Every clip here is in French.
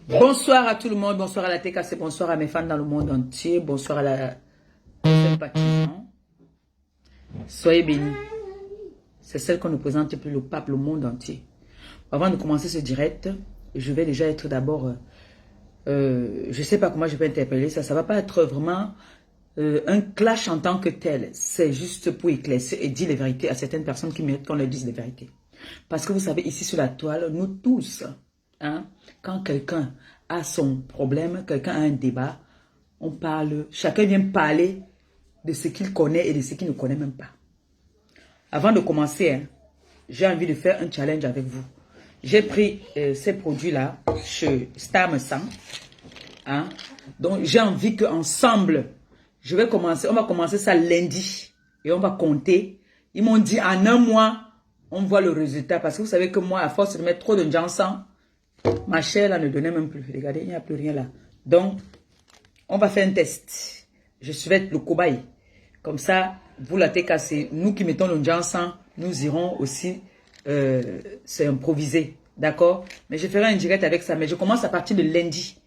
Bonsoir à tout le monde, bonsoir à la TKC, bonsoir à mes fans dans le monde entier, bonsoir à la sympathisant. Soyez bénis. C'est celle qu'on ne présente plus le pape, le monde entier. Avant de commencer ce direct, je vais déjà être d'abord... je ne sais pas comment je vais interpeller ça. Ça ne va pas être vraiment un clash en tant que tel. C'est juste pour éclaircir et dire les vérités à certaines personnes qui méritent qu'on leur dise les vérités. Parce que vous savez, ici sur la toile, nous tous, hein, quand quelqu'un a son problème, quelqu'un a un débat, on parle, chacun vient parler de ce qu'il connaît et de ce qu'il ne connaît même pas. Avant de commencer, hein, j'ai envie de faire un challenge avec vous. J'ai pris ces produits-là chez Star 100. Hein? Donc, j'ai envie qu'ensemble, on va commencer ça lundi. Et on va compter. Ils m'ont dit, en un mois, on voit le résultat. Parce que vous savez que moi, à force de mettre trop de Janssen, ma chair là ne donnait même plus. Regardez, il n'y a plus rien là. Donc, on va faire un test. Je vais être le cobaye. Comme ça, vous la TKC, nous qui mettons le Janssen, nous irons aussi s'improviser. D'accord? Mais je ferai un direct avec ça. Mais je commence à partir de lundi.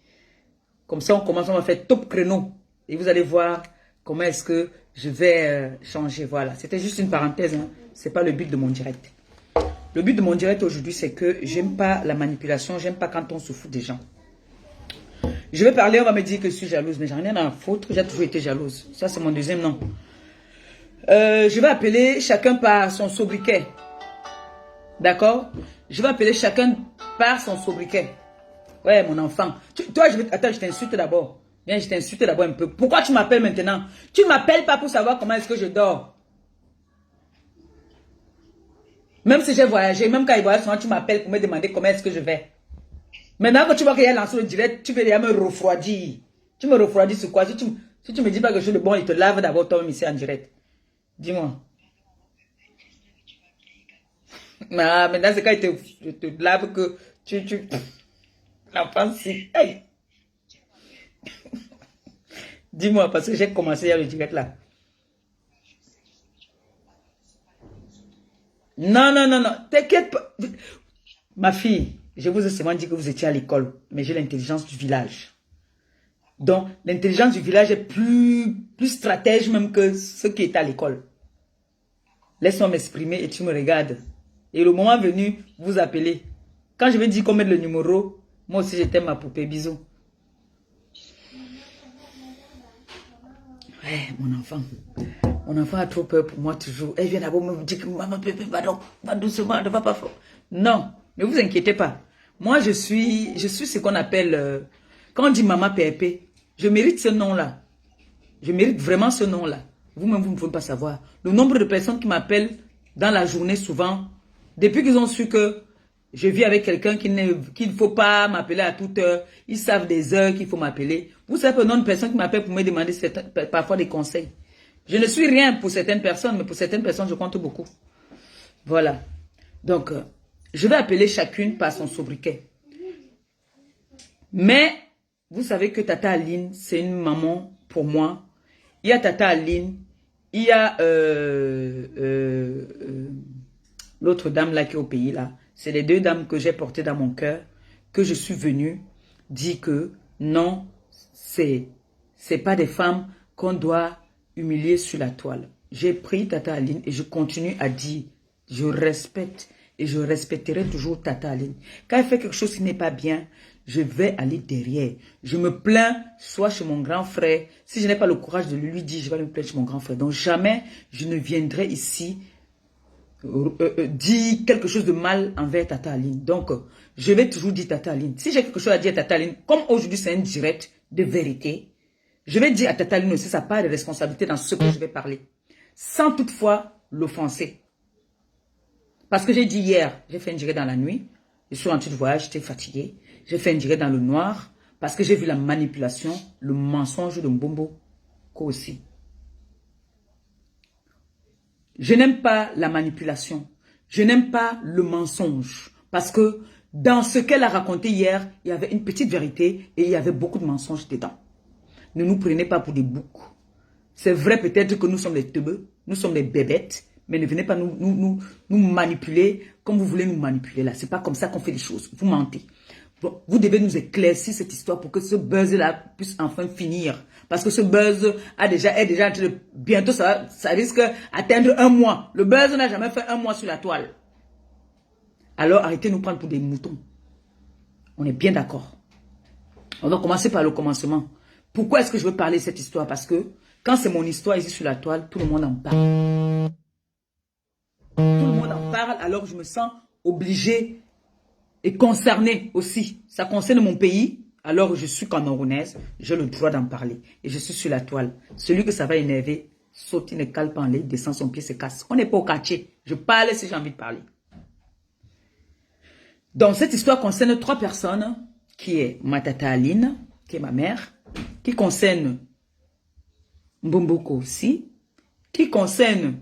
Comme ça, on va faire top créneau. Et vous allez voir comment est-ce que je vais changer. Voilà. C'était juste une parenthèse. Hein. Ce n'est pas le but de mon direct. Le but de mon direct aujourd'hui, c'est que j'aime pas la manipulation. J'aime pas quand on se fout des gens. Je vais parler, on va me dire que je suis jalouse. Mais j'en ai rien à foutre. J'ai toujours été jalouse. Ça, c'est mon deuxième nom. Je vais appeler chacun par son sobriquet. D'accord? Je vais appeler chacun par son sobriquet. Ouais, mon enfant. Toi, attends, je t'insulte d'abord. Viens, je t'insulte d'abord un peu. Pourquoi tu m'appelles maintenant? Tu ne m'appelles pas pour savoir comment est-ce que je dors. Même si j'ai voyagé, même quand il voyage, tu m'appelles pour me demander comment est-ce que je vais. Maintenant que tu vois qu'il y a lancé le direct, tu veux déjà me refroidir. Tu me refroidis sur quoi? Si tu me dis pas quelque chose de bon, il te lave d'abord toi-même ici en direct. Dis-moi. Ah, maintenant, c'est quand il te lave que tu... L'enfant, si. Hey. Dis-moi, parce que j'ai commencé il y a le direct là. Non, non, non, non. T'inquiète pas. Ma fille, je vous ai seulement dit que vous étiez à l'école, mais j'ai l'intelligence du village. Donc, l'intelligence du village est plus stratège même que ceux qui étaient à l'école. Laisse-moi m'exprimer et tu me regardes. Et le moment venu, vous appelez. Quand je vais dire qu'on met le numéro, moi aussi j'étais ma poupée. Bisous. Ouais, mon enfant. Mon enfant a trop peur pour moi toujours. Elle vient d'abord me dire que maman, bébé, va doucement, ne va pas fort. Non, ne vous inquiétez pas. Moi, je suis ce qu'on appelle... quand on dit maman pépé, je mérite ce nom-là. Je mérite vraiment ce nom-là. Vous-même, vous ne pouvez pas savoir. Le nombre de personnes qui m'appellent dans la journée souvent, depuis qu'ils ont su que je vis avec quelqu'un qu'il ne faut pas m'appeler à toute heure, ils savent des heures qu'il faut m'appeler. Vous savez le nombre de personnes qui m'appellent pour me demander parfois des conseils. Je ne suis rien pour certaines personnes, mais pour certaines personnes, je compte beaucoup. Voilà. Donc, je vais appeler chacune par son sobriquet. Mais, vous savez que Tata Aline, c'est une maman pour moi. Il y a Tata Aline, il y a l'autre dame là qui est au pays là. C'est les deux dames que j'ai portées dans mon cœur, que je suis venue dire que non, c'est pas des femmes qu'on doit humilier sur la toile. J'ai pris Tata Aline et je continue à dire, je respecte et je respecterai toujours Tata Aline. Quand elle fait quelque chose qui n'est pas bien, je vais aller derrière. Je me plains, soit chez mon grand frère. Si je n'ai pas le courage de lui dire, je vais me plaindre chez mon grand frère. Donc jamais je ne viendrai ici dire quelque chose de mal envers Tata Aline. Donc, je vais toujours dire Tata Aline. Si j'ai quelque chose à dire à Tata Aline, comme aujourd'hui c'est un direct de vérité, je vais dire à Tata Aline aussi sa part de responsabilité dans ce que je vais parler. Sans toutefois l'offenser. Parce que j'ai dit hier, j'ai fait un direct dans la nuit. Je suis rentré de voyage, j'étais fatigué. J'ai fait un direct dans le noir. Parce que j'ai vu la manipulation, le mensonge de Mbombo aussi. Je n'aime pas la manipulation. Je n'aime pas le mensonge. Parce que dans ce qu'elle a raconté hier, il y avait une petite vérité et il y avait beaucoup de mensonges dedans. Ne nous prenez pas pour des boucs. C'est vrai peut-être que nous sommes des teubeux, nous sommes des bébêtes, mais ne venez pas nous manipuler comme vous voulez nous manipuler là. C'est pas comme ça qu'on fait les choses. Vous mentez. Bon, vous devez nous éclaircir cette histoire pour que ce buzz-là puisse enfin finir. Parce que ce buzz est déjà en train de... Bientôt, ça risque d'atteindre 1 mois. Le buzz n'a jamais fait 1 mois sur la toile. Alors, arrêtez de nous prendre pour des moutons. On est bien d'accord. On va commencer par le commencement. Pourquoi est-ce que je veux parler de cette histoire? Parce que quand c'est mon histoire ici sur la toile, tout le monde en parle. Tout le monde en parle, alors je me sens obligée et concernée aussi. Ça concerne mon pays, alors je suis camerounaise, j'ai le droit d'en parler. Et je suis sur la toile. Celui que ça va énerver, saute, il ne cale pas en l'air, descend son pied, se casse. On n'est pas au quartier. Je parle si j'ai envie de parler. Donc, cette histoire concerne 3 personnes, qui est ma tata Aline, qui est ma mère, qui concerne Mbomboko aussi, qui concerne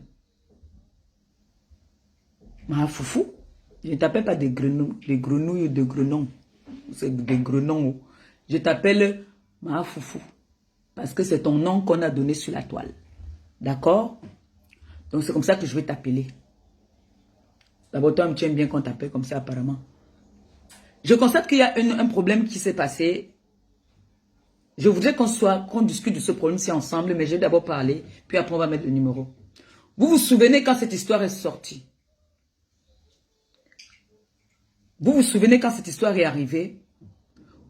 ma foufou. Je ne t'appelle pas des grenouilles ou des grenons. C'est des grenons. Je t'appelle ma foufou. Parce que c'est ton nom qu'on a donné sur la toile. D'accord? Donc, c'est comme ça que je vais t'appeler. D'abord, toi, tu aimes bien qu'on t'appelle comme ça, apparemment. Je constate qu'il y a un problème qui s'est passé. Je voudrais qu'on discute de ce problème-ci ensemble, mais je vais d'abord parler, puis après on va mettre le numéro. Vous vous souvenez quand cette histoire est sortie? Vous vous souvenez quand cette histoire est arrivée?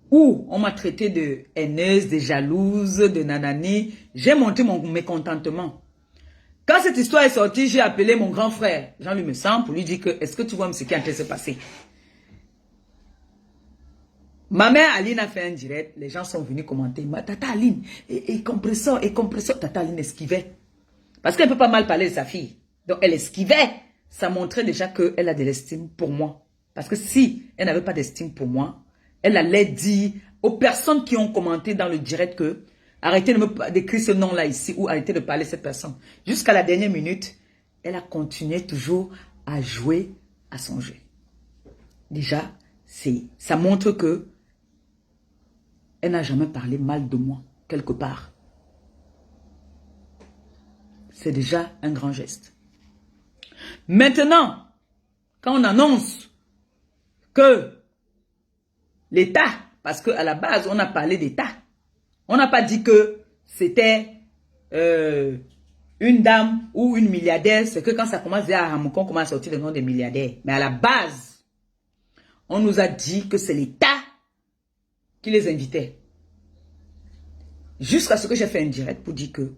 Où on m'a traité de haineuse, de jalouse, de nanani. J'ai montré mon mécontentement. Quand cette histoire est sortie, j'ai appelé mon grand frère, Jean-Louis Messan, pour lui dire que, est-ce que tu vois ce qui est en train de se passer? Ma mère Aline a fait un direct, les gens sont venus commenter. Ma tata Aline, et compresseur, tata Aline esquivait. Parce qu'elle ne peut pas mal parler de sa fille. Donc elle esquivait. Ça montrait déjà qu'elle a de l'estime pour moi. Parce que si elle n'avait pas d'estime pour moi, elle allait dire aux personnes qui ont commenté dans le direct que arrêtez d'écrire ce nom-là ici ou arrêtez de parler de cette personne. Jusqu'à la dernière minute, elle a continué toujours à jouer à son jeu. Déjà, ça montre que elle n'a jamais parlé mal de moi, quelque part. C'est déjà un grand geste. Maintenant, quand on annonce que l'État, parce qu'à la base, on a parlé d'État, on n'a pas dit que c'était une dame ou une milliardaire, c'est que quand ça commence à Hamon, on commence à sortir le nom des milliardaires. Mais à la base, on nous a dit que c'est l'État qui les invitait. Jusqu'à ce que j'ai fait un direct pour dire que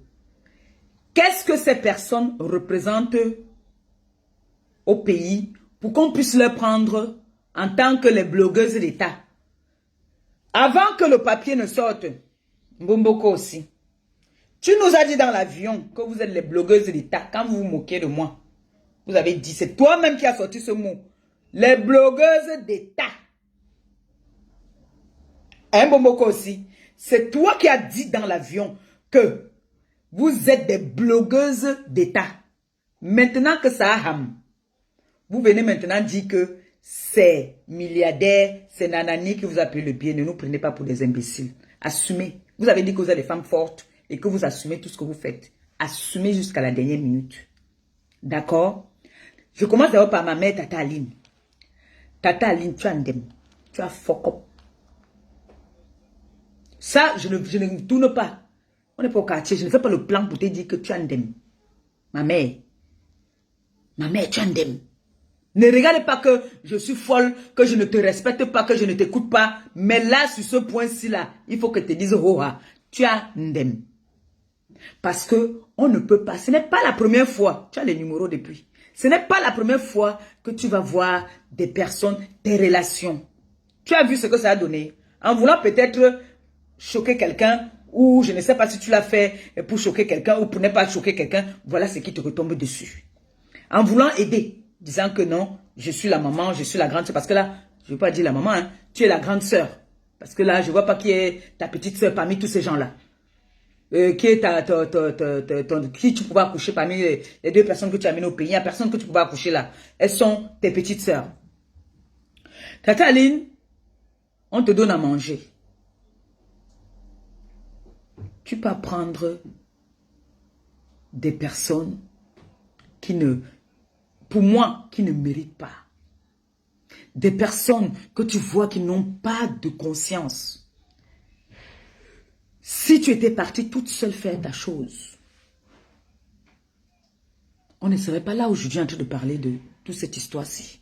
qu'est-ce que ces personnes représentent au pays pour qu'on puisse les prendre en tant que les blogueuses d'État. Avant que le papier ne sorte, Mbomboko aussi, tu nous as dit dans l'avion que vous êtes les blogueuses d'État. Quand vous vous moquez de moi, vous avez dit, c'est toi-même qui as sorti ce mot. Les blogueuses d'État. Hein, Mbomboko aussi, c'est toi qui as dit dans l'avion que vous êtes des blogueuses d'État. Maintenant que ça a ham, vous venez maintenant dire que c'est milliardaire, c'est nanani qui vous a pris le pied. Ne nous prenez pas pour des imbéciles. Assumez. Vous avez dit que vous êtes des femmes fortes et que vous assumez tout ce que vous faites. Assumez jusqu'à la dernière minute. D'accord? Je commence d'abord par ma mère, Tata Aline. Tata Aline, tu as ndem. Tu as fuck up. Ça, je ne tourne pas. On n'est pas au quartier. Je ne fais pas le plan pour te dire que tu as ndem. Ma mère, tu as ndem. Ne regarde pas que je suis folle, que je ne te respecte pas, que je ne t'écoute pas. Mais là, sur ce point-ci, là, il faut que tu te dises, oh, tu as ndem. Parce que on ne peut pas. Ce n'est pas la première fois. Tu as les numéros depuis. Ce n'est pas la première fois que tu vas voir des personnes, des relations. Tu as vu ce que ça a donné. En voulant peut-être choquer quelqu'un, ou je ne sais pas si tu l'as fait pour choquer quelqu'un, ou pour ne pas choquer quelqu'un, voilà ce qui te retombe dessus. En voulant aider, disant que non, je suis la maman, je suis la grande sœur, parce que là, je ne veux pas dire la maman, hein, tu es la grande sœur. Parce que là, je ne vois pas qui est ta petite sœur parmi tous ces gens-là. Qui est qui tu pouvais accoucher parmi les 2 personnes que tu as amenées au pays. Il n'y a personne que tu pouvais accoucher là. Elles sont tes petites sœurs. Tata Aline, on te donne à manger. Tu peux prendre des personnes qui ne, pour moi, qui ne méritent pas. Des personnes que tu vois qui n'ont pas de conscience. Si tu étais partie toute seule faire ta chose, on ne serait pas là aujourd'hui en train de parler de toute cette histoire-ci.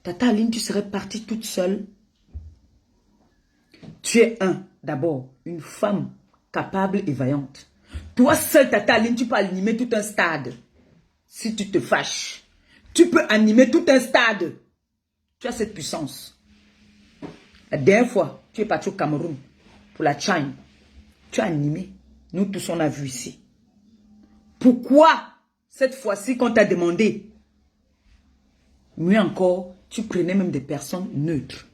Tata Aline, tu serais partie toute seule. Tu es d'abord, une femme capable et vaillante. Toi seule, Tata Aline, tu peux animer tout un stade. Si tu te fâches, tu peux animer tout un stade. Tu as cette puissance. La dernière fois, tu es parti au Cameroun pour la Chine. Tu as animé. Nous tous, on a vu ici. Pourquoi, cette fois-ci, qu'on t'a demandé, mieux encore, tu prenais même des personnes neutres.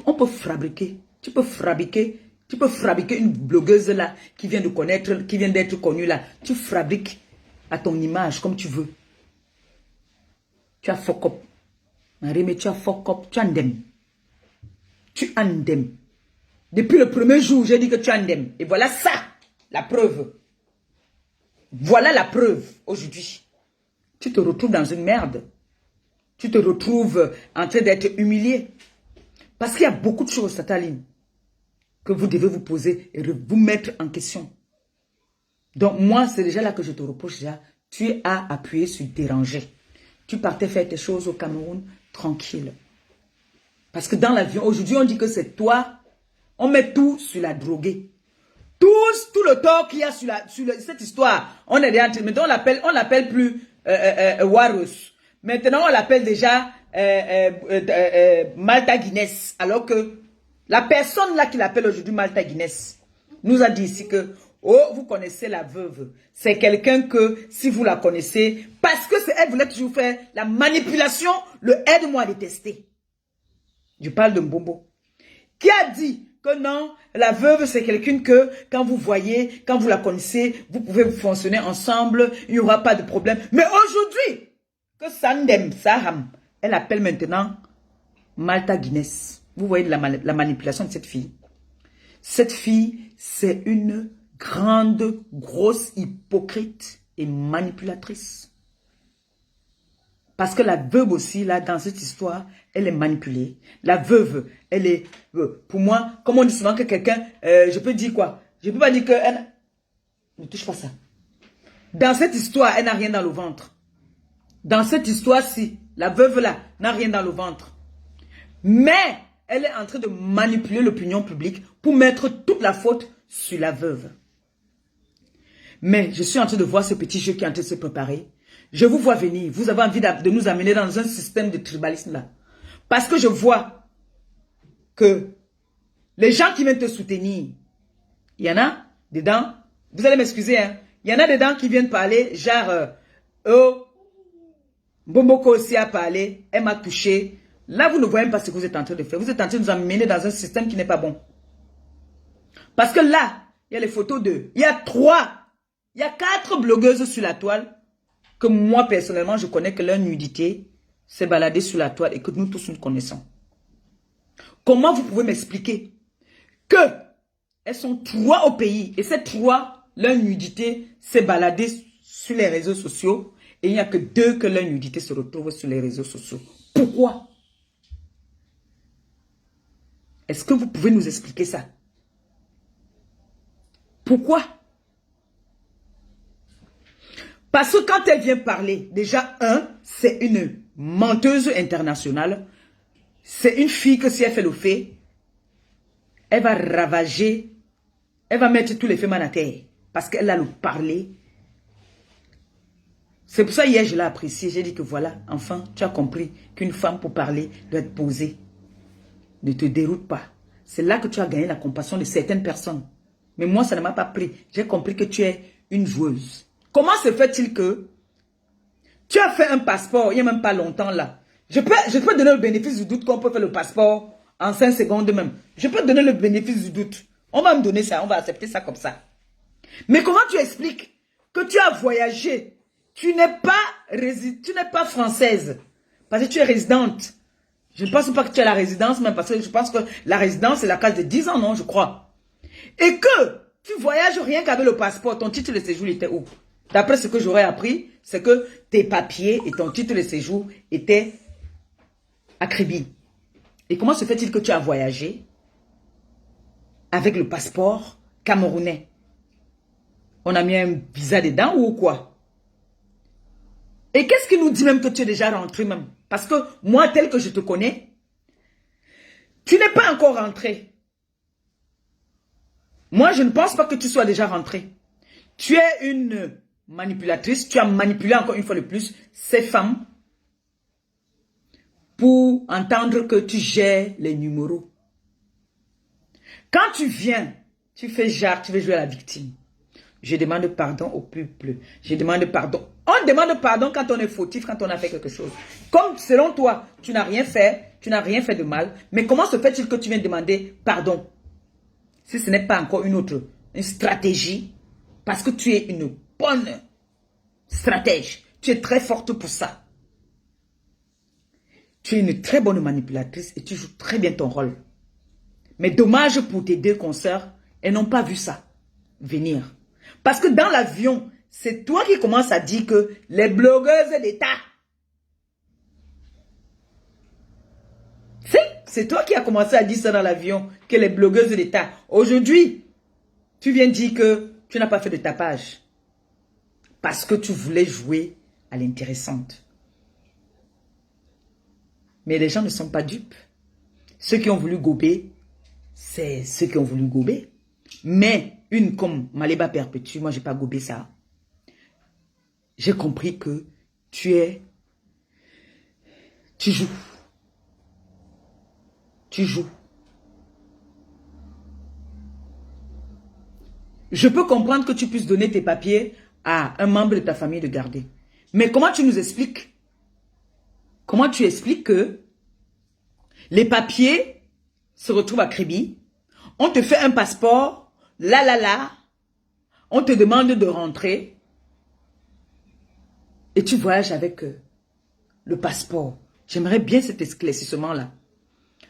On peut fabriquer. Tu peux fabriquer une blogueuse là, qui vient de connaître, qui vient d'être connue là. Tu fabriques à ton image comme tu veux. Tu as fuck up. Marie, tu as fuck up. Tu as ndem. Tu as ndem. Depuis le premier jour, j'ai dit que tu as ndem. Et voilà ça, la preuve. Voilà la preuve aujourd'hui. Tu te retrouves dans une merde. Tu te retrouves en train d'être humilié. Parce qu'il y a beaucoup de choses, Tataline, que vous devez vous poser et vous mettre en question. Donc moi, c'est déjà là que je te reproche déjà. Tu as appuyé sur déranger. Tu partais faire tes choses au Cameroun tranquille. Parce que dans l'avion, aujourd'hui, on dit que c'est toi. On met tout sur la droguée. Tout le tort qu'il y a sur cette histoire. On est déjà, maintenant on l'appelle plus Warus. Maintenant on l'appelle déjà Malta Guinness. Alors que la personne là qui l'appelle aujourd'hui Malta Guinness nous a dit ici que oh, vous connaissez la veuve. C'est quelqu'un que si vous la connaissez, parce que elle voulait toujours faire la manipulation, le aide-moi à détester. Je parle de Mbombo. Qui a dit que non, la veuve, c'est quelqu'un que, quand vous voyez, quand vous la connaissez, vous pouvez fonctionner ensemble, il n'y aura pas de problème. Mais aujourd'hui, que Sandem, Saham, elle appelle maintenant Malta Guinness. Vous voyez la manipulation de cette fille. Cette fille, c'est une grande, grosse hypocrite et manipulatrice. Parce que la veuve aussi, là, dans cette histoire, elle est manipulée. La veuve, elle est... pour moi, comme on dit souvent que quelqu'un... je peux dire quoi? Je ne peux pas dire que... Ne touche pas ça. Dans cette histoire, elle n'a rien dans le ventre. Dans cette histoire-ci, la veuve, là, n'a rien dans le ventre. Mais, elle est en train de manipuler l'opinion publique pour mettre toute la faute sur la veuve. Mais, je suis en train de voir ce petit jeu qui est en train de se préparer. Je vous vois venir. Vous avez envie de nous amener dans un système de tribalisme là. Parce que je vois que les gens qui viennent te soutenir, il y en a dedans, vous allez m'excuser, hein, il y en a dedans qui viennent parler, genre, oh, Bomboko aussi a parlé, elle m'a touché. Là, vous ne voyez pas ce que vous êtes en train de faire. Vous êtes en train de nous amener dans un système qui n'est pas bon. Parce que là, il y a les photos d'eux. Il y a 4 blogueuses sur la toile. Que moi, personnellement, je connais que leur nudité s'est baladée sur la toile et que nous tous nous connaissons. Comment vous pouvez m'expliquer que elles sont 3 au pays et ces 3, leur nudité s'est baladée sur les réseaux sociaux et il n'y a que 2 que leur nudité se retrouve sur les réseaux sociaux. Pourquoi? Est-ce que vous pouvez nous expliquer ça? Pourquoi? Parce que quand elle vient parler, déjà, c'est une menteuse internationale. C'est une fille que si elle fait le fait, elle va ravager, elle va mettre tous les femmes à terre. Parce qu'elle a le parler. C'est pour ça hier, je l'ai apprécié. J'ai dit que voilà, enfin, tu as compris qu'une femme pour parler doit être posée. Ne te déroute pas. C'est là que tu as gagné la compassion de certaines personnes. Mais moi, ça ne m'a pas pris. J'ai compris que tu es une joueuse. Comment se fait-il que tu as fait un passeport il n'y a même pas longtemps là? Je peux donner le bénéfice du doute qu'on peut faire le passeport en 5 secondes même. Je peux donner le bénéfice du doute. On va me donner ça, on va accepter ça comme ça. Mais comment tu expliques que tu as voyagé? Tu n'es pas française. Parce que tu es résidente. Je ne pense pas que tu as la résidence même parce que je pense que la résidence c'est la case de 10 ans, non, je crois. Et que tu voyages rien qu'avec le passeport, ton titre de séjour était où? D'après ce que j'aurais appris, c'est que tes papiers et ton titre de séjour étaient à Kribi. Et comment se fait-il que tu as voyagé avec le passeport camerounais? On a mis un visa dedans ou quoi? Et qu'est-ce qui nous dit même que tu es déjà rentré même? Parce que moi, tel que je te connais, tu n'es pas encore rentré. Moi, je ne pense pas que tu sois déjà rentré. Tu es une manipulatrice. Tu as manipulé encore une fois de plus ces femmes pour entendre que tu gères les numéros. Quand tu viens, tu fais genre, tu veux jouer à la victime. Je demande pardon au peuple. Je demande pardon. On demande pardon quand on est fautif, quand on a fait quelque chose. Comme selon toi, tu n'as rien fait, tu n'as rien fait de mal. Mais comment se fait-il que tu viens demander pardon? Si ce n'est pas encore une stratégie, parce que tu es une bonne stratège. Tu es très forte pour ça. Tu es une très bonne manipulatrice et tu joues très bien ton rôle. Mais dommage pour tes deux consoeurs, elles n'ont pas vu ça venir. Parce que dans l'avion, c'est toi qui commences à dire que les blogueuses d'État. C'est toi qui as commencé à dire ça dans l'avion, que les blogueuses d'État. Aujourd'hui, tu viens dire que tu n'as pas fait de tapage. Parce que tu voulais jouer à l'intéressante. Mais les gens ne sont pas dupes. Ceux qui ont voulu gober, c'est ceux qui ont voulu gober. Mais une comme Maléba Perpétue, moi, je n'ai pas gobé ça. J'ai compris que tu joues. Tu joues. Je peux comprendre que tu puisses donner tes papiers à un membre de ta famille de garder. Mais comment tu nous expliques? Comment tu expliques que les papiers se retrouvent à Kribi, on te fait un passeport, là, on te demande de rentrer et tu voyages avec le passeport. J'aimerais bien cet éclaircissement-là.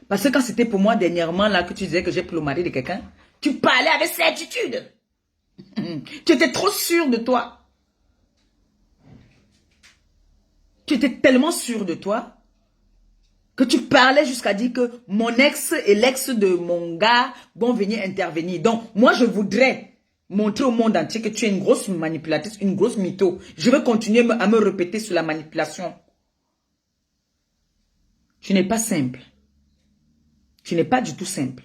Parce que quand c'était pour moi dernièrement là que tu disais que j'ai pris le mari de quelqu'un, tu parlais avec certitude. Tu étais trop sûr de toi. Tu étais tellement sûr de toi que tu parlais jusqu'à dire que mon ex et l'ex de mon gars vont venir intervenir. Donc, moi, je voudrais montrer au monde entier que tu es une grosse manipulatrice, une grosse mytho. Je veux continuer à me répéter sur la manipulation. Tu n'es pas simple. Tu n'es pas du tout simple.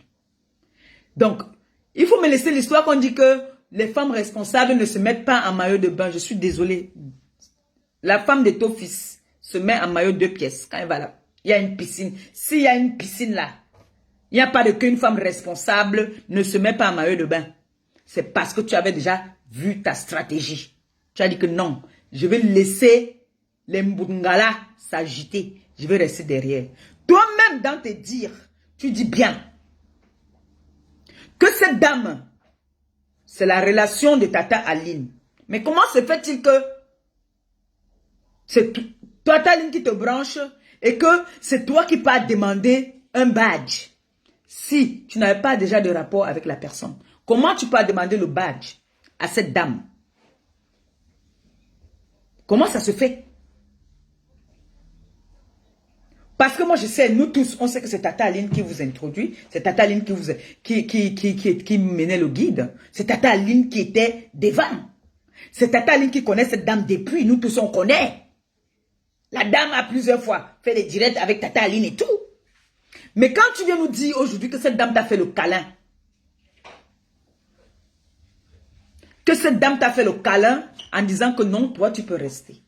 Donc, il faut me laisser l'histoire qu'on dit que les femmes responsables ne se mettent pas en maillot de bain. Je suis désolée. La femme de ton fils se met en maillot 2 pièces quand elle va là. Il y a une piscine. S'il y a une piscine là, il n'y a pas de qu'une femme responsable ne se met pas en maillot de bain. C'est parce que tu avais déjà vu ta stratégie. Tu as dit que non, je vais laisser les mbungala s'agiter. Je vais rester derrière. Toi-même dans tes dires, tu dis bien que cette dame, c'est la relation de Tata Aline. Mais comment se fait-il que c'est Tata Aline qui te branche et que c'est toi qui peux demander un badge si tu n'avais pas déjà de rapport avec la personne? Comment tu peux demander le badge à cette dame? Comment ça se fait? Parce que moi je sais, nous tous, on sait que c'est Tata Aline qui vous introduit, c'est Tata Aline qui menait le guide, c'est Tata Aline qui était devant, c'est Tata Aline qui connaît cette dame depuis, nous tous on connaît. La dame a plusieurs fois fait des directs avec Tata Aline et tout. Mais quand tu viens nous dire aujourd'hui que cette dame t'a fait le câlin, que cette dame t'a fait le câlin en disant que non, toi tu peux rester.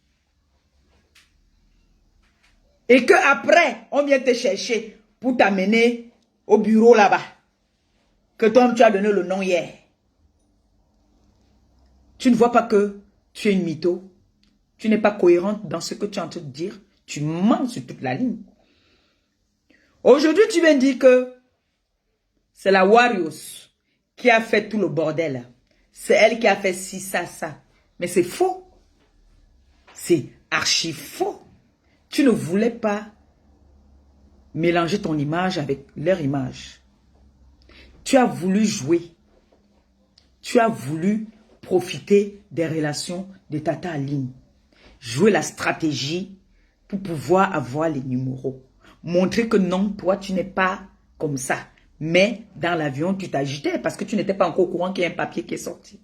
Et que après on vient te chercher pour t'amener au bureau là-bas. Que toi tu as donné le nom hier. Tu ne vois pas que tu es une mytho. Tu n'es pas cohérente dans ce que tu es en train de dire. Tu mens sur toute la ligne. Aujourd'hui, tu viens dire que c'est la Warriors qui a fait tout le bordel. C'est elle qui a fait ci, ça, ça. Mais c'est faux. C'est archi faux. Tu ne voulais pas mélanger ton image avec leur image. Tu as voulu jouer. Tu as voulu profiter des relations de Tata Aline. Jouer la stratégie pour pouvoir avoir les numéros. montrer que non, toi, tu n'es pas comme ça. Mais dans l'avion, tu t'agitais parce que tu n'étais pas encore au courant qu'il y a un papier qui est sorti.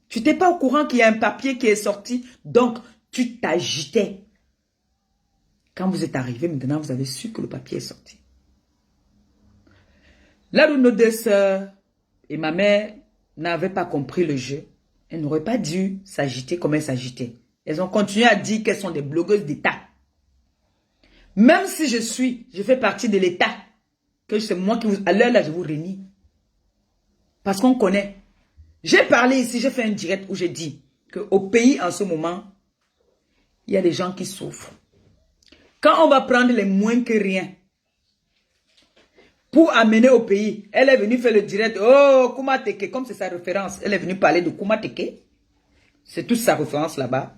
Tu n'étais pas au courant qu'il y a un papier qui est sorti, donc tu t'agitais. Quand vous êtes arrivé, maintenant, vous avez su que le papier est sorti. Là où nos deux sœurs et ma mère n'avaient pas compris le jeu, elles n'auraient pas dû s'agiter comme elles s'agitaient. Elles ont continué à dire qu'elles sont des blogueuses d'État. Même si je fais partie de l'État, que c'est moi qui vous... À l'heure là, je vous renie. Parce qu'on connaît. J'ai parlé ici, j'ai fait un direct où j'ai dit qu'au pays en ce moment, il y a des gens qui souffrent. Quand on va prendre les moins que rien pour amener au pays, elle est venue faire le direct. Oh, Koumateke, comme c'est sa référence, elle est venue parler de Koumateke. C'est toute sa référence là-bas.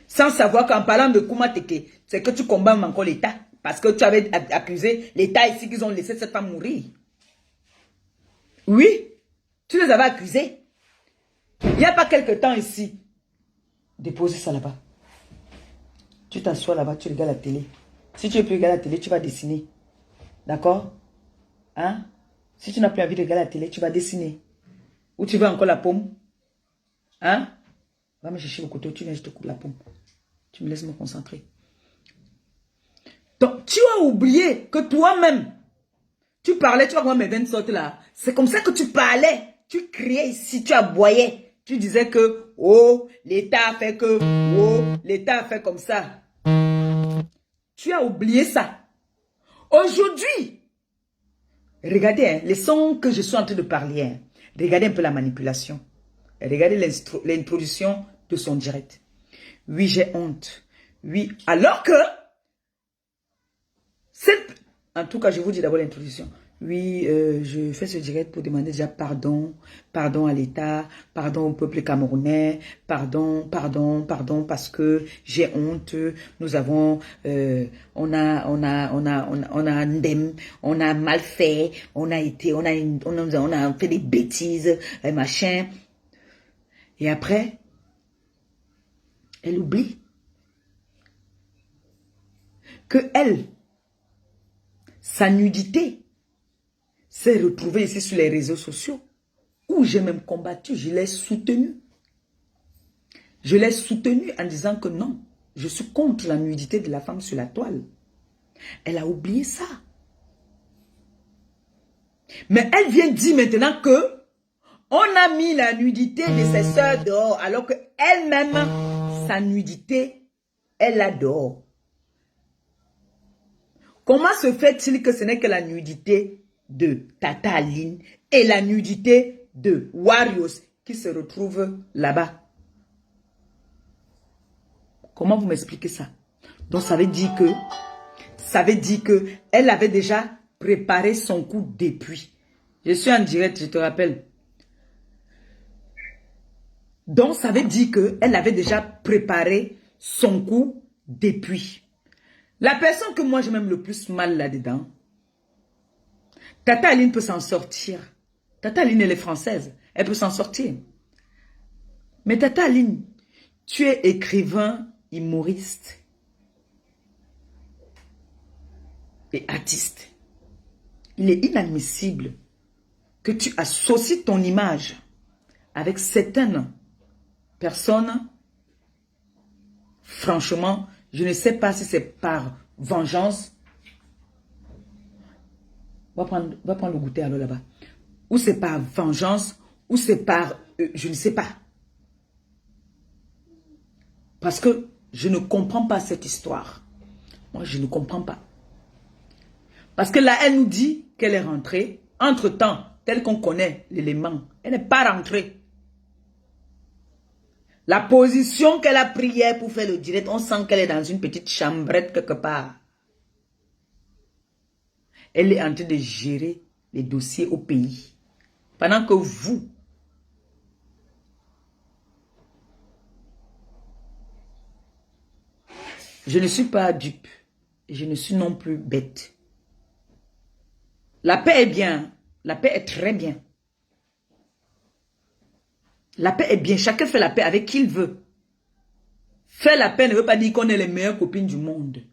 Sans savoir qu'en parlant de Koumateke, c'est que tu combats encore l'État. Parce que tu avais accusé l'État ici qu'ils ont laissé cette femme mourir. Oui, tu les avais accusés. Il n'y a pas quelque temps ici. Déposez ça là-bas. Tu t'assois là-bas, tu regardes la télé. Si tu ne veux plus regarder la télé, tu vas dessiner. D'accord? Hein? Si tu n'as plus envie de regarder la télé, tu vas dessiner. Ou tu veux encore la paume? Hein? Va me chercher le couteau, tu viens, je te coupe la paume. Tu me laisses me concentrer. Donc, tu as oublié que toi-même, tu parlais, tu vois comment mes veines sortent là. C'est comme ça que tu parlais. Tu criais ici, tu aboyais. Tu disais que, oh, l'État a fait que, oh, l'État a fait comme ça. Tu as oublié ça. Aujourd'hui, regardez hein, les sons que je suis en train de parler. Hein. Regardez un peu la manipulation. Regardez l'introduction de son direct. Oui, j'ai honte. Oui, alors que, en tout cas, je vous dis d'abord l'introduction. Oui, je fais ce direct pour demander déjà pardon. Pardon à l'État, pardon au peuple camerounais, pardon, parce que j'ai honte. Nous avons, on a ndem, on a mal fait, on a fait des bêtises, machin. Et après, elle oublie que elle, sa nudité, s'est retrouvée ici sur les réseaux sociaux, où j'ai même combattu, je l'ai soutenu. Je l'ai soutenu en disant que non, je suis contre la nudité de la femme sur la toile. Elle a oublié ça. Mais elle vient dire maintenant que on a mis la nudité de ses sœurs dehors, alors qu'elle-même, sa nudité, elle l'a dehors. Comment se fait-il que ce n'est que la nudité de Tata Aline et la nudité de Warriors qui se retrouvent là-bas? Comment vous m'expliquez ça? Donc ça veut dire que elle avait déjà préparé son coup depuis. Je suis en direct, je te rappelle. Donc ça veut dire que elle avait déjà préparé son coup depuis. La personne que moi je m'aime le plus mal là-dedans, Tata Aline peut s'en sortir. Tata Aline, elle est française. Elle peut s'en sortir. Mais Tata Aline, tu es écrivain, humoriste et artiste. Il est inadmissible que tu associes ton image avec certaines personnes. Franchement, je ne sais pas si c'est par vengeance. Va prendre le goûter alors là-bas. Ou c'est par vengeance, ou c'est par... je ne sais pas. Parce que je ne comprends pas cette histoire. Moi, je ne comprends pas. Parce que là, elle nous dit qu'elle est rentrée. Entre-temps, tel qu'on connaît l'élément, elle n'est pas rentrée. La position qu'elle a prise hier pour faire le direct, on sent qu'elle est dans une petite chambrette quelque part. Elle est en train de gérer les dossiers au pays. Pendant que vous, je ne suis pas dupe. Et je ne suis non plus bête. La paix est bien. La paix est très bien. La paix est bien. Chacun fait la paix avec qui il veut. Faire la paix ne veut pas dire qu'on est les meilleures copines du monde.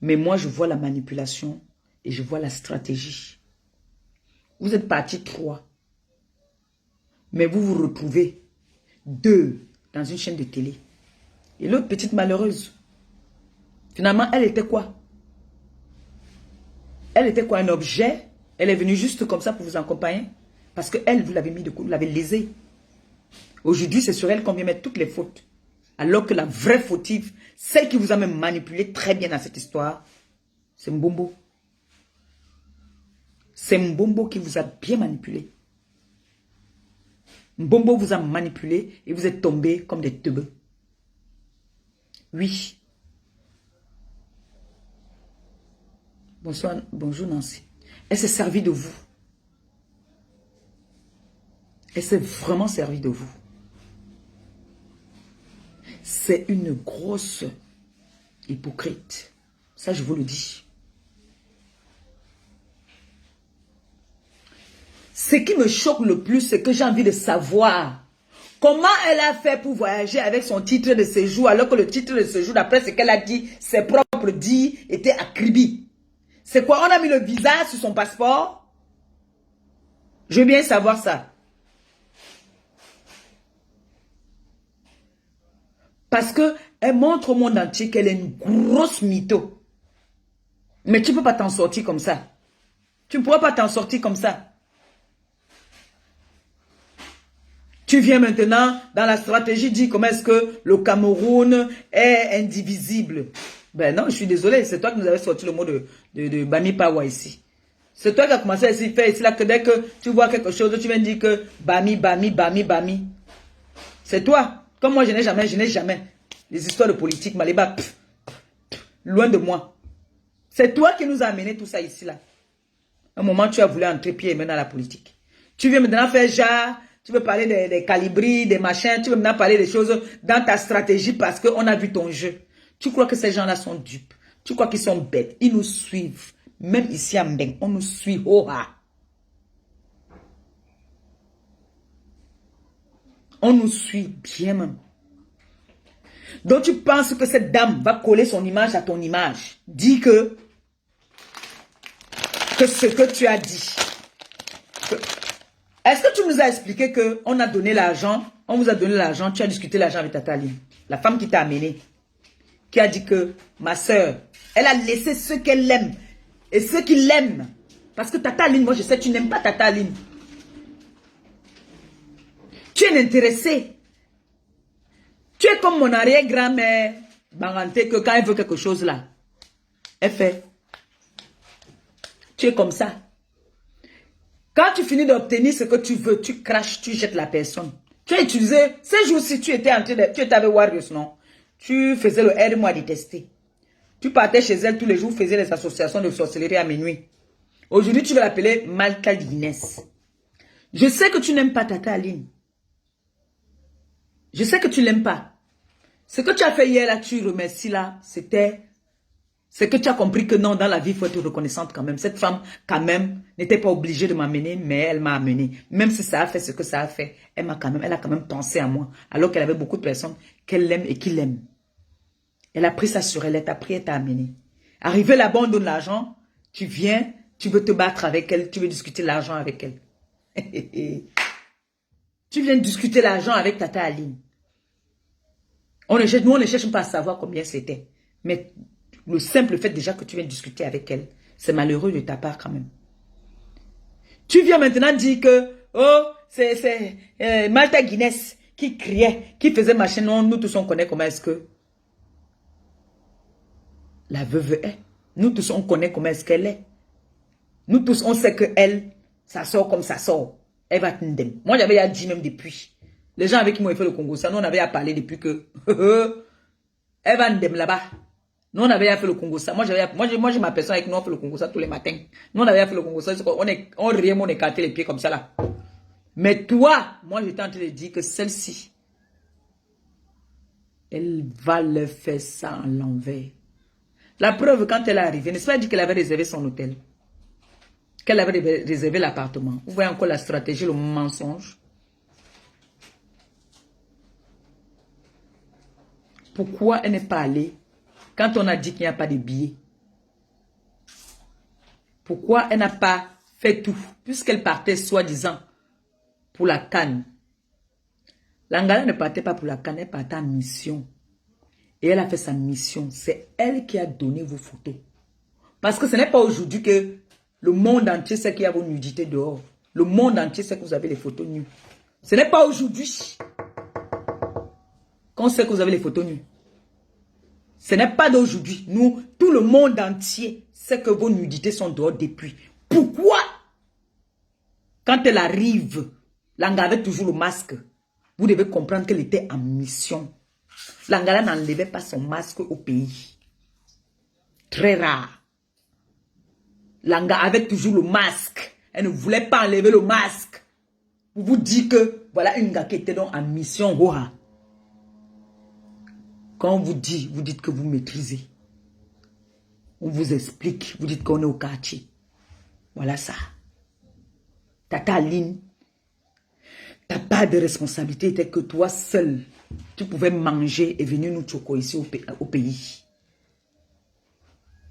Mais moi, je vois la manipulation et je vois la stratégie. Vous êtes partis 3. Mais vous vous retrouvez 2 dans une chaîne de télé. Et l'autre petite malheureuse, finalement, elle était quoi? Elle était quoi? Un objet? Elle est venue juste comme ça pour vous accompagner? Parce que elle, vous l'avez mis de côté, vous l'avez lésée. Aujourd'hui, c'est sur elle qu'on vient mettre toutes les fautes. Alors que la vraie fautive, celle qui vous a même manipulé très bien dans cette histoire, c'est Mbombo. C'est Mbombo qui vous a bien manipulé. Mbombo vous a manipulé et vous êtes tombés comme des teubeux. Oui. Bonsoir, bonjour Nancy. Elle s'est servie de vous. Elle s'est vraiment servie de vous. C'est une grosse hypocrite. Ça, je vous le dis. Ce qui me choque le plus, c'est que j'ai envie de savoir comment elle a fait pour voyager avec son titre de séjour, alors que le titre de séjour, d'après ce qu'elle a dit, ses propres dits, était à Kribi. C'est quoi? On a mis le visa sur son passeport? Je veux bien savoir ça. Parce qu'elle montre au monde entier qu'elle est une grosse mytho. Mais tu ne peux pas t'en sortir comme ça. Tu ne pourras pas t'en sortir comme ça. Tu viens maintenant dans la stratégie, dire comment est-ce que le Cameroun est indivisible. Ben non, je suis désolé, c'est toi qui nous avais sorti le mot de Bami Pawa ici. C'est toi qui as commencé à faire ici là que dès que tu vois quelque chose, tu viens dire que Bami, Bami, Bami, Bami. C'est toi. Comme moi, je n'ai jamais. Les histoires de politique, Maléba, loin de moi. C'est toi qui nous a amené tout ça ici là. À un moment, tu as voulu entrer pied et main dans la politique. Tu viens maintenant faire genre, tu veux parler des calibris, des machins, tu veux maintenant parler des choses dans ta stratégie parce qu'on a vu ton jeu. Tu crois que ces gens-là sont dupes. Tu crois qu'ils sont bêtes. Ils nous suivent. Même ici à Mbeng, on nous suit. Oh, ah. On nous suit bien même. Donc tu penses que cette dame va coller son image à ton image. Dis que ce que tu as dit. Est-ce que tu nous as expliqué qu'on a donné l'argent, on vous a donné l'argent, tu as discuté l'argent avec Tata Aline, la femme qui t'a amené, qui a dit que ma soeur, elle a laissé ceux qu'elle aime et ceux qui l'aiment. Parce que Tata Aline, moi je sais, tu n'aimes pas Tata Aline. Tu es intéressé. Tu es comme mon arrière-grand-mère, Banganté, que quand elle veut quelque chose là, elle fait. Tu es comme ça. Quand tu finis d'obtenir ce que tu veux, tu craches, tu jettes la personne. Tu as utilisé, ces jours-ci, tu étais avec Warriors, non? Tu faisais le aide-moi à détester. Tu partais chez elle tous les jours, faisais les associations de sorcellerie à minuit. Aujourd'hui, tu vas l'appeler Malta Guinness. Je sais que tu n'aimes pas Tata Aline. Je sais que tu l'aimes pas. Ce que tu as fait hier, là, tu remercies là, c'était... C'est que tu as compris que non, dans la vie, il faut être reconnaissante quand même. Cette femme, quand même, n'était pas obligée de m'amener, mais elle m'a amené. Même si ça a fait ce que ça a fait, elle a quand même pensé à moi. Alors qu'elle avait beaucoup de personnes qu'elle aime et qui l'aiment. Elle a pris ça sur elle, elle t'a pris, elle t'a amené. Arrivé là-bas, on donne l'argent, tu viens, tu veux te battre avec elle, tu veux discuter l'argent avec elle. Tu viens discuter l'argent avec Tata Aline. Nous, on ne cherche pas à savoir combien c'était. Mais le simple fait déjà que tu viens discuter avec elle, c'est malheureux de ta part quand même. Tu viens maintenant dire que, oh, c'est Malta Guinness qui criait, qui faisait machin. Non, nous tous on connaît comment est-ce que la veuve est. Nous tous on connaît comment est-ce qu'elle est. Nous tous on sait que elle, ça sort comme ça sort. Elle va t'indem. Moi j'avais à dire même depuis. Les gens avec qui m'ont fait le Congo, ça nous on avait à parler depuis que elle va t'indem là-bas. Nous, on avait fait le Congo ça. Moi, j'ai ma personne avec nous, on fait le Congo ça tous les matins. Nous, on avait fait le Congo ça. On riait, on écartait les pieds comme ça là. Mais toi, moi, j'étais en train de dire que celle-ci, elle va le faire ça en l'envers. La preuve, quand elle est arrivée, n'est-ce pas dit qu'elle avait réservé son hôtel? Qu'elle avait réservé l'appartement. Vous voyez encore la stratégie, le mensonge. Pourquoi elle n'est pas allée quand on a dit qu'il n'y a pas de billets? Pourquoi elle n'a pas fait tout, puisqu'elle partait soi-disant pour la CAN. L'Angola ne partait pas pour la CAN, elle partait en mission. Et elle a fait sa mission. C'est elle qui a donné vos photos. Parce que ce n'est pas aujourd'hui que le monde entier sait qu'il y a vos nudités dehors. Le monde entier sait que vous avez les photos nues. Ce n'est pas aujourd'hui qu'on sait que vous avez les photos nues. Ce n'est pas d'aujourd'hui. Nous, tout le monde entier sait que vos nudités sont dehors depuis. Pourquoi? Quand elle arrive, Langa avait toujours le masque. Vous devez comprendre qu'elle était en mission. L'Angala n'enlevait pas son masque au pays. Très rare. Langa avait toujours le masque. Elle ne voulait pas enlever le masque. Pour vous dire que voilà une gars qui était donc en mission. Ouah. Quand on vous dit, vous dites que vous maîtrisez. On vous explique, vous dites qu'on est au quartier. Voilà ça. Tata Aline, ta part de responsabilité était que toi seul, tu pouvais manger et venir nous choquer ici au pays.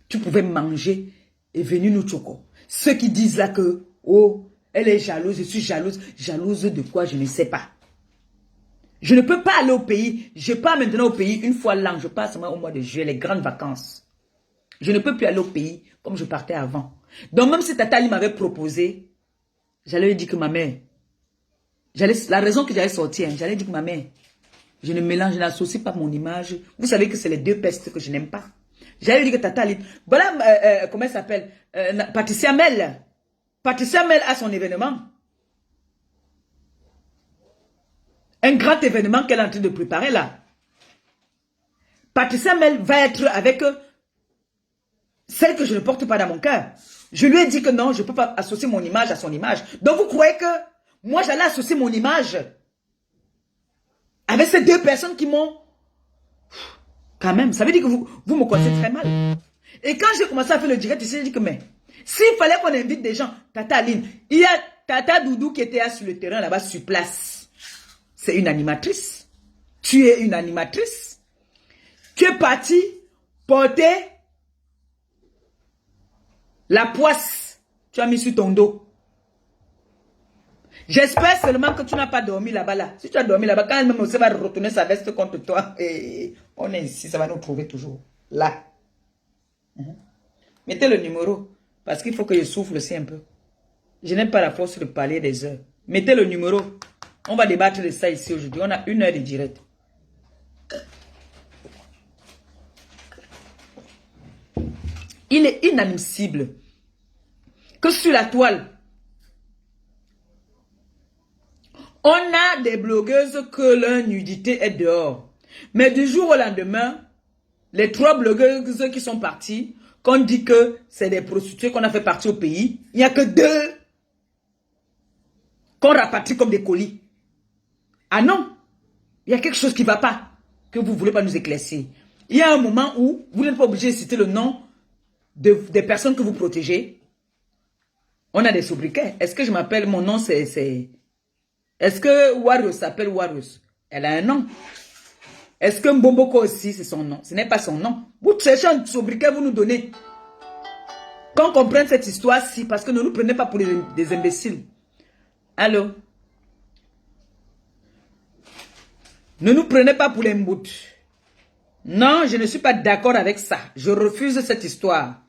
Tu pouvais manger et venir nous choquer. Ceux qui disent là que, oh, elle est jalouse, je suis jalouse. Jalouse de quoi, je ne sais pas. Je ne peux pas aller au pays. Je pars maintenant au pays une fois l'an. Je passe au mois de juillet, les grandes vacances. Je ne peux plus aller au pays comme je partais avant. Donc même si Tata Ali m'avait proposé, j'allais lui dire que ma mère, la raison que j'allais sortir, j'allais dire que ma mère, je ne mélange, je n'associe pas mon image. Vous savez que c'est les deux pestes que je n'aime pas. J'allais lui dire que Tata Ali, voilà, comment elle s'appelle, Patricia Mel. Patricia Mel a son événement. Un grand événement qu'elle est en train de préparer là. Patricia Mel va être avec celle que je ne porte pas dans mon cœur. Je lui ai dit que non, je ne peux pas associer mon image à son image. Donc vous croyez que moi j'allais associer mon image avec ces deux personnes qui m'ont... Quand même, ça veut dire que vous me connaissez très mal. Et quand j'ai commencé à faire le direct, j'ai dit que mais, s'il fallait qu'on invite des gens, Tata Aline, il y a Tata Doudou qui était là sur le terrain là-bas sur place. C'est une animatrice. Tu es une animatrice. Tu es parti porter la poisse. Tu as mis sur ton dos. J'espère seulement que tu n'as pas dormi là-bas. Là. Si tu as dormi là-bas, quand elle-même aussi va retourner sa veste contre toi, et on est ici, ça va nous trouver toujours. Là. Mettez le numéro. Parce qu'il faut que je souffle aussi un peu. Je n'aime pas la force de parler des heures. Mettez le numéro. On va débattre de ça ici aujourd'hui. On a 1 heure de direct. Il est inadmissible que sur la toile, on a des blogueuses que leur nudité est dehors. Mais du jour au lendemain, les 3 blogueuses qui sont parties, qu'on dit que c'est des prostituées qu'on a fait partir au pays, il n'y a que 2 qu'on rapatrie comme des colis. Ah non, il y a quelque chose qui ne va pas, que vous ne voulez pas nous éclaircir. Il y a un moment où vous n'êtes pas obligé de citer le nom des personnes que vous protégez. On a des sobriquets. Est-ce que je m'appelle, mon nom c'est... Est-ce que Warriors s'appelle Warriors? Elle a un nom. Est-ce que Mbomboko aussi c'est son nom? Ce n'est pas son nom. Vous cherchez un sobriquet, vous nous donnez. Qu'on comprenne cette histoire-ci, parce que ne nous prenez pas pour des imbéciles. Allô? Ne nous prenez pas pour les mboutes. Non, je ne suis pas d'accord avec ça. Je refuse cette histoire.